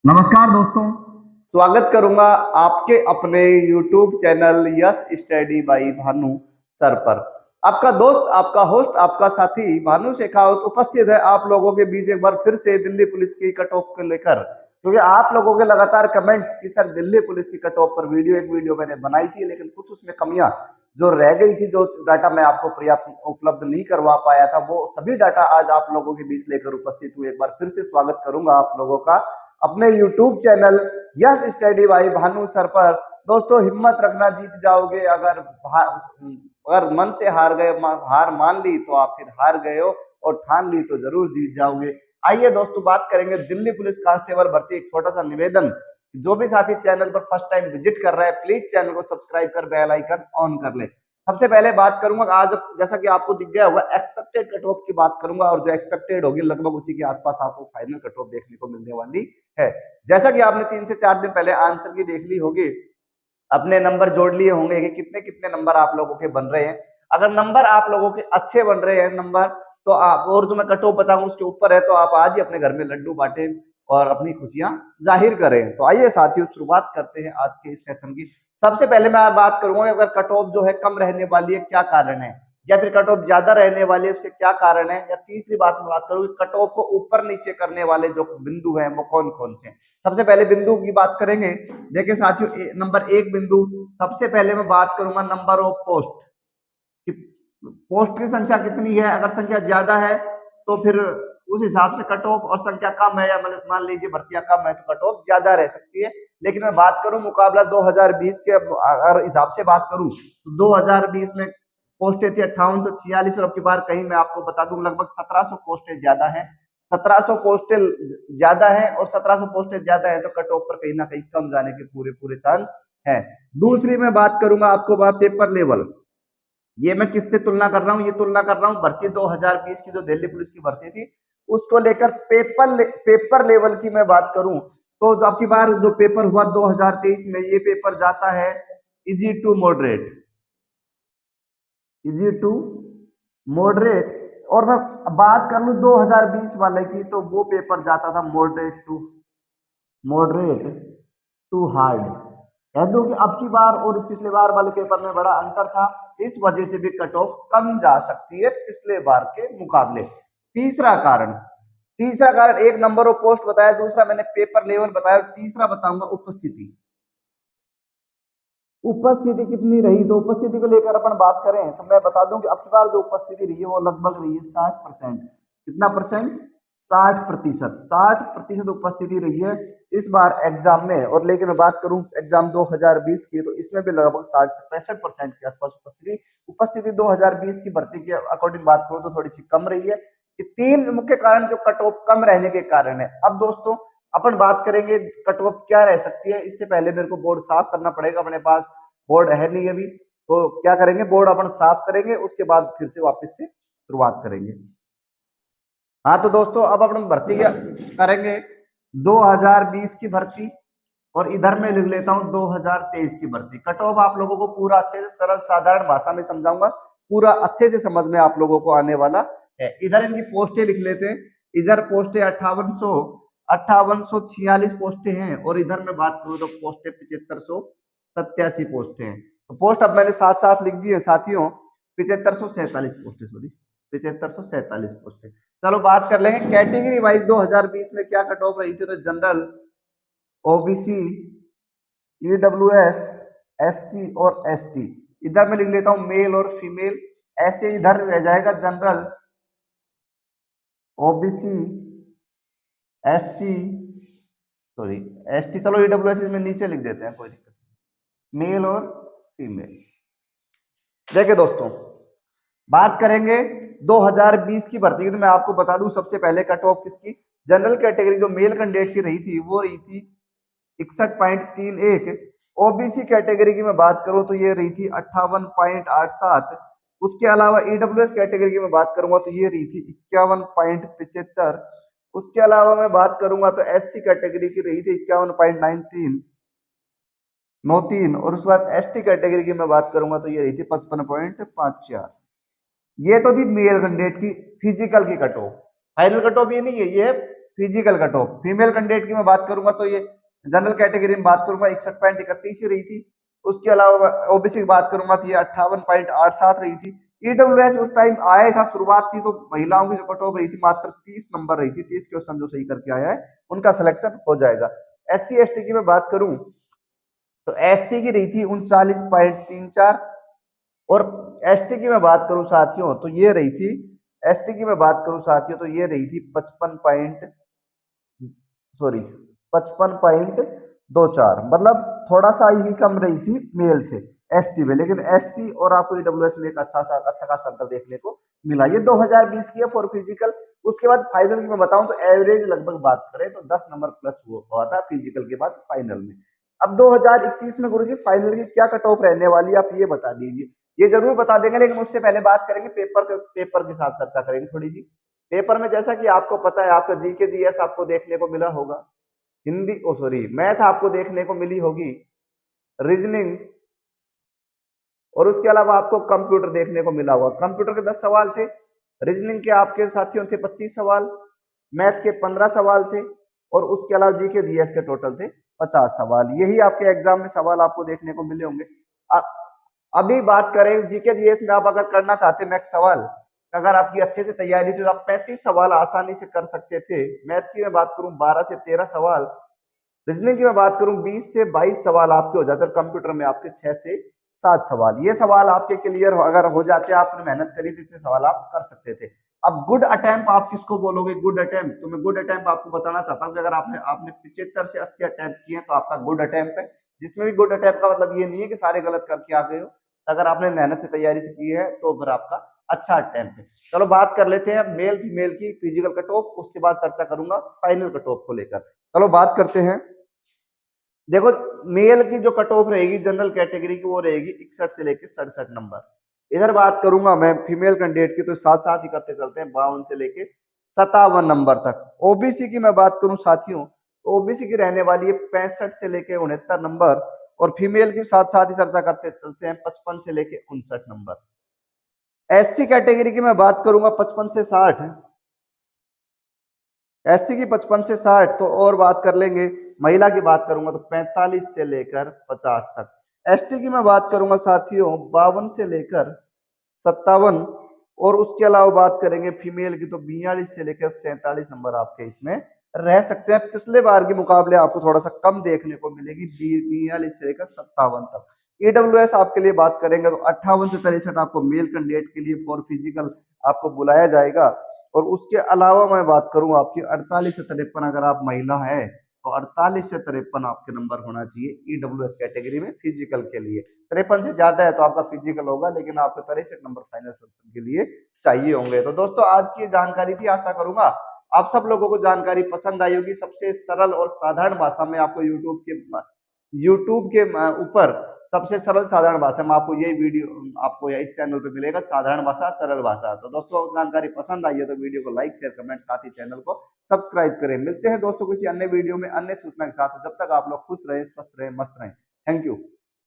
नमस्कार दोस्तों, स्वागत करूंगा आपके अपने YouTube channel yes study by Bhanu sir पर। आपका दोस्त, आपका होस्ट, आपका साथी भानु शेखावत उपस्थित है आप लोगों के बीच एक बार फिर से दिल्ली पुलिस की कट ऑफ को लेकर, क्योंकि आप लोगों के लगातार कमेंट्स कि सर दिल्ली पुलिस की कट ऑफ पर एक वीडियो मैंने बनाई थी, लेकिन कुछ उसमें कमियां जो रह गई थी, जो डाटा मैं आपको पर्याप्त उपलब्ध नहीं करवा पाया था, वो सभी डाटा आज आप लोगों के बीच लेकर उपस्थित हुए। एक बार फिर से स्वागत करूंगा आप लोगों का अपने YouTube channel yes study by Bhanu sir पर। दोस्तों, हिम्मत रखना, जीत जाओगे। अगर मन से हार गए, हार मान ली तो आप फिर हार गए हो, और ठान ली तो जरूर जीत जाओगे। आइए दोस्तों, बात करेंगे दिल्ली पुलिस कांस्टेबल भर्ती। एक छोटा सा निवेदन, जो भी साथी चैनल पर फर्स्ट टाइम विजिट कर रहा है, प्लीज चैनल को सब्सक्राइब कर बेल आइकन ऑन कर ले। सबसे पहले बात करूंगा आज, जैसा कि आपको दिख गया होगा, एक्सपेक्टेड कट ऑफ की बात करूंगा, और जो एक्सपेक्टेड होगी लगभग उसी के आसपास आपको फाइनल कट ऑफ देखने को मिलने वाली है। जैसा कि आपने 3 से 4 दिन पहले आंसर की देख ली होगी, अपने नंबर जोड़ लिए होंगे कि कितने कितने नंबर आप लोगों के बन रहे हैं। अगर नंबर आप लोगों के अच्छे बन रहे हैं नंबर, तो आप, और जो मैं कट ऑफ बताऊं उसके ऊपर है, तो आप आज ही अपने घर में लड्डू बांटें और अपनी खुशियां जाहिर करें। तो आइए साथियों, शुरुआत करते हैं आज के इस सेशन की। सबसे पहले मैं बात करूंगा, अगर कट ऑफ जो है कम रहने वाली है, क्या कारण है, या फिर कट ऑफ ज्यादा रहने वाली है, उसके क्या कारण है। या तीसरी बात मैं बात करूंगी, कट ऑफ को ऊपर नीचे करने वाले जो बिंदु हैं वो कौन कौन से हैं। सबसे पहले बिंदु की बात करेंगे। देखिए साथियों, नंबर 1 बिंदु, सबसे पहले मैं बात करूंगा नंबर ऑफ पोस्ट। पोस्ट की संख्या कितनी है। अगर संख्या ज्यादा है तो फिर उस हिसाब से कट ऑफ, और संख्या कम है या मान लीजिए भर्तियां कम है तो कट ऑफ ज्यादा रह सकती है। लेकिन मैं बात करूं मुकाबला 2020 के, अगर हिसाब से बात करूं तो 2020 में पोस्टें थी 5846, और अब की बार कहीं मैं आपको बता दूं लगभग 1700 पोस्टें ज्यादा है। 1700 पोस्टें ज्यादा है, और 1700 पोस्टें ज्यादा है तो कट ऑफ पर कहीं ना कहीं कम जाने के पूरे पूरे चांस है। दूसरी मैं बात करूंगा आपको पेपर लेवल। ये मैं किससे तुलना कर रहा हूँ, ये तुलना कर रहा हूँ भर्ती 2020 की जो दिल्ली पुलिस की भर्ती थी उसको लेकर। पेपर लेवल की मैं बात करूं तो आपकी बार जो पेपर हुआ 2023 में, ये पेपर जाता है easy to moderate, easy to moderate. और मैं बात कर लूं 2020 वाले की, तो वो पेपर जाता था मॉडरेट टू हार्ड। कह दो कि अब की बार और पिछले बार वाले पेपर में बड़ा अंतर था, इस वजह से भी कट ऑफ कम जा सकती है पिछले बार के मुकाबले। तीसरा कारण एक नंबर ऑफ पोस्ट बताया, दूसरा मैंने पेपर लेवल बताया, तीसरा बताऊंगा उपस्थिति। उपस्थिति कितनी रही, तो उपस्थिति को लेकर अपन बात करें तो मैं बता दूं कि अब की बार जो उपस्थिति रही है वो लगभग रही है 60%। कितना परसेंट? 60%। 60% उपस्थिति रही है इस बार एग्जाम में। और लेकिन मैं बात करूं एग्जाम 2020 की, तो इसमें भी लगभग 60 से 65% के आसपास उपस्थिति 2020 की भर्ती के अकॉर्डिंग बात करूं तो थोड़ी सी कम रही है। ये 3 मुख्य कारण जो कट ऑफ कम रहने के कारण है। अब दोस्तों, अपन बात करेंगे कट ऑफ क्या रह सकती है। इससे पहले मेरे को बोर्ड साफ करना पड़ेगा, अपने पास बोर्ड है नहीं अभी, तो क्या करेंगे, बोर्ड अपन साफ करेंगे, उसके बाद फिर से वापस से शुरुआत करेंगे। हाँ तो दोस्तों, अब अपन भर्ती क्या करेंगे, 2020 की भर्ती, और इधर मैं लिख लेता हूं 2023 की भर्ती। कट ऑफ आप लोगों को पूरा अच्छे से सरल साधारण भाषा में समझाऊंगा, पूरा अच्छे से समझ में आप लोगों को आने वाला है। इधर इनकी पोस्टें लिख लेते हैं। इधर पोस्टें 5846 पोस्टें हैं, और इधर मैं बात करूं तो पोस्टें 7587 पोस्टें हैं। तो पोस्ट अब मैंने साथ साथ लिख दी है साथियों, 7547 पोस्टें, सॉरी 7547 पोस्टें। चलो बात कर लेंगे कैटेगरी वाइज 2020 में क्या कट ऑफ रही थी। तो जनरल, ओबीसी, ईडब्ल्यूएस, एससी और एसटी, इधर मैं लिख लेता हूं मेल और फीमेल। ऐसे इधर रह जाएगा general, OBC, SC, sorry ST, चलो ईडब्ल्यूएस में नीचे लिख देते हैं, कोई दिक्कत नहीं, मेल और फीमेल। देखिए दोस्तों, बात करेंगे 2020 की भर्ती की, तो मैं आपको बता दूं सबसे पहले कट ऑफ किसकी, जनरल कैटेगरी जो मेल कैंडिडेट की रही थी वो रही थी 61.31। ओबीसी कैटेगरी की मैं बात करूं तो ये रही थी 58.87। उसके अलावा ईडब्ल्यूएस कैटेगरी की मैं बात करूंगा तो ये रही थी 51.75। उसके अलावा मैं बात करूंगा तो एससी कैटेगरी की रही थी 51.93। और उसके बाद एसटी कैटेगरी की मैं बात करूंगा तो ये रही थी 55.54। ये तो थी मेल कैंडिडेट की फिजिकल की cut off. Final cut off ये नहीं है, ये physical cut off. Female candidate की मैं बात करूंगा तो ये जनरल कैटेगरी में बात करूंगा 61.31 ही रही थी। उसके अलावा ओबीसी की बात करूंगा तो ये 58.87 रही थी। ईडब्ल्यूएस उस टाइम आया था, शुरुआत थी तो महिलाओं की जो कट ऑफ रही थी मात्र 30 नंबर रही थी। 30 क्वेश्चन जो सही करके आया है उनका सिलेक्शन हो जाएगा। SC ST की मैं बात करूं तो SC की रही थी 39.34 और ST की मैं बात करूं साथियों तो ये रही थी, ST की मैं बात करूं साथियों तो ये रही थी 55.24, मतलब थोड़ा सा ही कम रही थी मेल से ST में, लेकिन SC और आपको ईडब्ल्यूएस में एक अच्छा खासा अंतर देखने को मिला। ये 2020 की है फॉर फिजिकल। उसके बाद फाइनल की मैं बताऊं तो एवरेज लगभग बात करें तो 10 नंबर प्लस हुआ था फिजिकल के बाद फाइनल में। अब 2021 में गुरुजी फाइनल की क्या कट ऑफ रहने वाली है आप ये बता दीजिए। ये जरूर बता देंगे, लेकिन उससे पहले बात करेंगे पेपर के साथ चर्चा करेंगे थोड़ी सी। पेपर में जैसा कि आपको पता है आपका जीके जीएस आपको देखने को मिला होगा, हिंदी ओ सॉरी मैथ आपको देखने को मिली होगी, रीजनिंग और उसके अलावा आपको कंप्यूटर देखने को मिला होगा। कंप्यूटर के 10 सवाल थे, रीजनिंग के आपके साथियों थे 25 सवाल, मैथ के 15 सवाल थे और उसके अलावा जीके जीएस के टोटल थे 50 सवाल। यही आपके एग्जाम में सवाल आपको देखने को मिले होंगे। अभी बात करें जीके जीएस में आप अगर करना चाहते मैथ सवाल, अगर आपकी अच्छे से तैयारी थी तो आप 35 सवाल आसानी से कर सकते थे। मैथ की मैं बात करूं 12 से 13 सवाल, रीजनिंग की मैं बात करूं 20 से 22 सवाल आपके हो जाते हैं, कंप्यूटर में आपके 6 से 7 सवाल। ये सवाल आपके क्लियर अगर हो जाते आपने मेहनत करी तो इतने सवाल आप कर सकते थे। अब गुड अटेम्प्ट आप किसको बोलोगे? गुड अटेम्प्ट तो मैं गुड अटेम्प्ट आपको बताना चाहता हूँ कि अगर आपने आपने 75 से 80 अटेम्प्ट किए तो आपका गुड अटेम्प्ट है। जिसमें भी गुड अटेम्प्ट का मतलब ये नहीं है कि सारे गलत करके आ गए हो, अगर आपने मेहनत से तैयारी से की है तो फिर आपका अच्छा अटेम्प्ट है। चलो बात कर लेते हैं मेल फीमेल की फिजिकल कट ऑफ, उसके बाद चर्चा करूंगा फाइनल कट ऑफ को लेकर। चलो बात करते हैं। देखो मेल की जो कट ऑफ रहेगी जनरल कैटेगरी की वो रहेगी 61 से लेकर 67 नंबर। इधर बात करूंगा मैं फीमेल कैंडिडेट की तो साथ साथ ही करते चलते हैं 52 से लेके 57 नंबर तक। ओबीसी की मैं बात करूं साथियों, ओबीसी की रहने वाली है 65 से लेके 69 नंबर और फीमेल की साथ साथ ही चर्चा करते चलते हैं 55 से लेके 59 नंबर। SC कैटेगरी की मैं बात करूंगा 55 से 60, SC की 55 से 60 तो और बात कर लेंगे। महिला की बात करूंगा तो 45 से लेकर 50 तक। ST की मैं बात करूंगा साथियों 52 से लेकर 57 और उसके अलावा बात करेंगे फीमेल की तो 42 से लेकर 47 नंबर आपके इसमें रह सकते हैं। पिछले बार के मुकाबले आपको थोड़ा सा कम देखने को मिलेगी 42 से लेकर 57 तक। ईडब्ल्यूएस आपके लिए बात करेंगे तो 58 से 63 आपको मेल कैंडिडेट के लिए फॉर फिजिकल आपको बुलाया जाएगा। और उसके अलावा मैं बात करूं आपकी 48 से 53 अगर आप महिला है तो 48 से 53 आपके नंबर होना चाहिए ईडब्ल्यूएस कैटेगरी में फिजिकल के लिए। 53 से ज्यादा है तो आपका फिजिकल होगा, लेकिन आपको 63 नंबर फाइनल सिलेक्शन के लिए चाहिए होंगे। तो दोस्तों आज की जानकारी थी, आशा करूंगा आप सब लोगों को जानकारी पसंद आई होगी। सबसे सरल और साधारण भाषा में आपको यूट्यूब के ऊपर सबसे सरल साधारण भाषा में आपको ये वीडियो आपको इस चैनल पे मिलेगा, साधारण भाषा सरल भाषा। तो दोस्तों जानकारी पसंद आई है तो वीडियो को लाइक शेयर कमेंट साथ ही चैनल को सब्सक्राइब करें। मिलते हैं दोस्तों किसी अन्य वीडियो में अन्य सूचना के साथ। जब तक आप लोग खुश रहें, स्वस्थ रहें, मस्त रहें। Thank you.